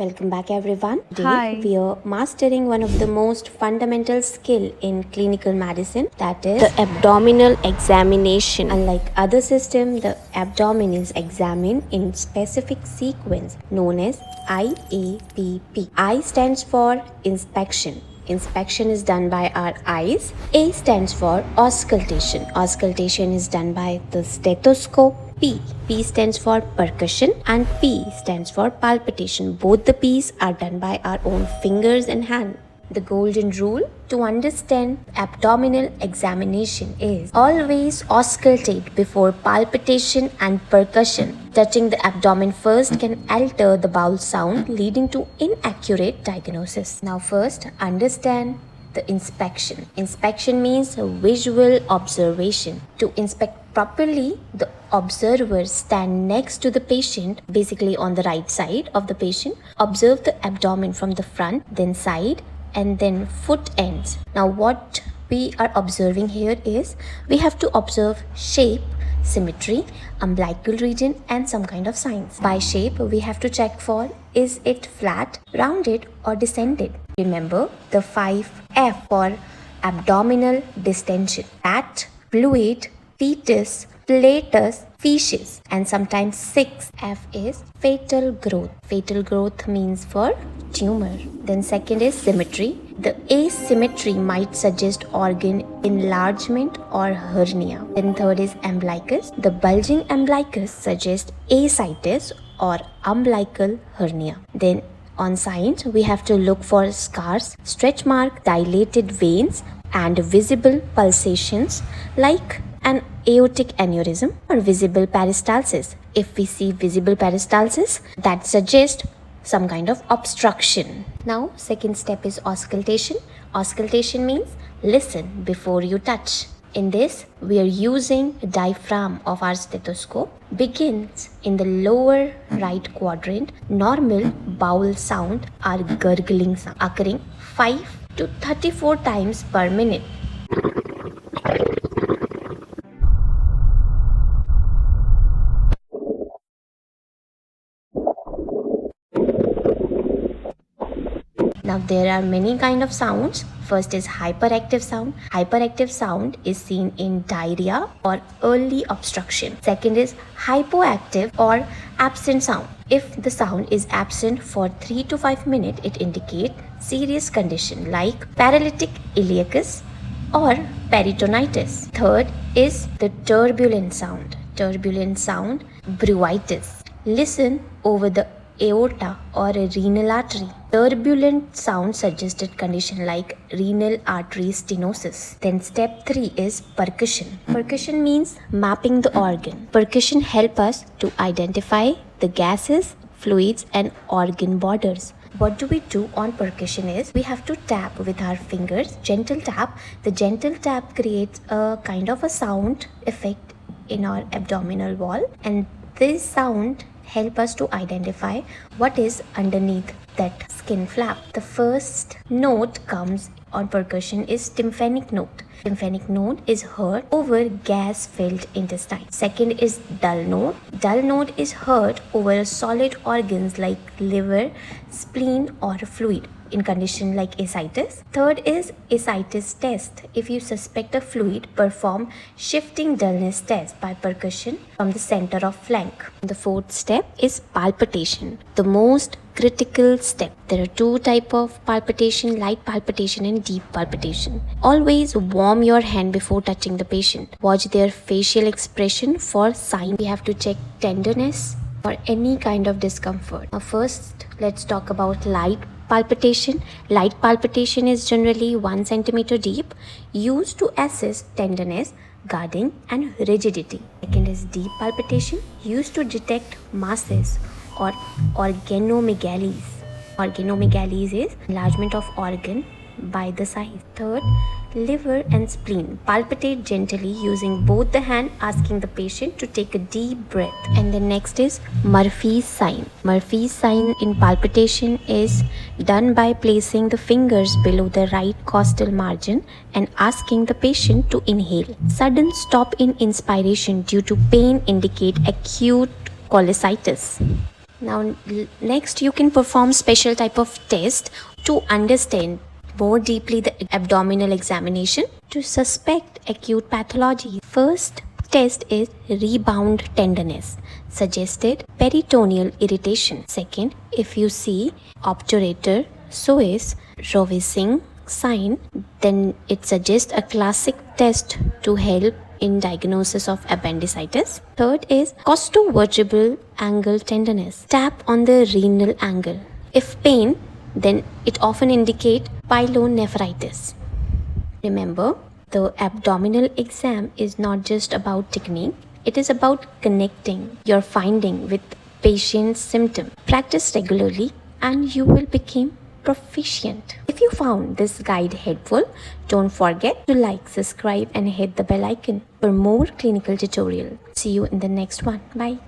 Welcome back everyone. Today Hi. we are mastering one of the most fundamental skill in clinical medicine, that is the abdominal examination. Unlike other system, the abdomen is examined in specific sequence known as IAPP. I stands for inspection. Inspection is done by our eyes. A stands for auscultation. Auscultation is done by the stethoscope. P stands for percussion and P stands for palpitation. Both the P's are done by our own fingers and hand. The golden rule to understand abdominal examination is always auscultate before palpitation and percussion. Touching the abdomen first can alter the bowel sound, leading to inaccurate diagnosis. Now first, understand the inspection. Inspection means visual observation. To inspect properly, the observer stand next to the patient, basically on the right side of the patient. Observe the abdomen from the front, then side, and then foot ends. Now what we are observing here is we have to observe shape, symmetry, umbilical region, and some kind of signs. By shape, we have to check for is it flat, rounded, or descended. Remember the 5F for abdominal distension: fat, fluid, fetus, flatus, feces, and sometimes 6F is fetal growth. Fetal growth means for tumor. Then second is symmetry. The asymmetry might suggest organ enlargement or hernia. Then third is umbilicus. The bulging umbilicus suggests ascites or umbilical hernia. Then on signs, we have to look for scars, stretch mark, dilated veins, and visible pulsations like an aortic aneurysm or visible peristalsis. If we see visible peristalsis, that suggests some kind of obstruction. Now, second step is auscultation. Auscultation means listen before you touch. In this, we are using the diaphragm of our stethoscope. Begins in the lower right quadrant. Normal bowel sound are gurgling sound, occurring 5 to 34 times per minute. Now there are many kind of sounds. First is hyperactive sound. Hyperactive sound is seen in diarrhea or early obstruction. Second is hypoactive or absent sound. If the sound is absent for 3 to 5 minutes, it indicates serious condition like paralytic iliacus or peritonitis. Third is the turbulent sound. Turbulent sound, bruitis. Listen over the aorta or a renal artery. Turbulent sound suggested condition like renal artery stenosis. Then step 3 is percussion. Percussion means mapping the organ. Percussion help us to identify the gases, fluids, and organ borders. What do we do on percussion is we have to tap with our fingers, gentle tap. The gentle tap creates a kind of a sound effect in our abdominal wall, and this sound help us to identify what is underneath that skin flap. The first note comes on percussion is tympanic note. Tympanic note is heard over gas-filled intestine. Second is dull note. Dull note is heard over solid organs like liver, spleen, or fluid in condition like ascites. Third is ascites test. If you suspect a fluid, perform shifting dullness test by percussion from the center of flank. The fourth step is palpitation, the most critical step. There are two types of palpitation: light palpitation and deep palpitation. Always warm your hand before touching the patient. Watch their facial expression for signs. We have to check tenderness or any kind of discomfort. Now first, let's talk about light palpitation. Light palpitation is generally 1 centimeter deep, used to assess tenderness, guarding, and rigidity. Second is deep palpitation, used to detect masses or organomegalies. Organomegalies is enlargement of organ by the size. Third, liver and spleen. Palpitate gently using both the hand, asking the patient to take a deep breath. And the next is Murphy's sign. Murphy's sign in palpitation is done by placing the fingers below the right costal margin and asking the patient to inhale. Sudden stop in inspiration due to pain indicate acute cholecystitis. Now next you can perform special type of test to understand more deeply the abdominal examination to suspect acute pathology. First test is rebound tenderness, suggested peritoneal irritation. Second, if you see obturator psoas rovescing sign, then it suggests a classic test to help in diagnosis of appendicitis. Third is costovertebral angle tenderness. Tap on the renal angle. If pain, then it often indicates pyelonephritis. Remember, the abdominal exam is not just about technique, it is about connecting your finding with patient's symptom. Practice regularly and you will become proficient. If you found this guide helpful, don't forget to like, subscribe and hit the bell icon for more clinical tutorial. See you in the next one. Bye.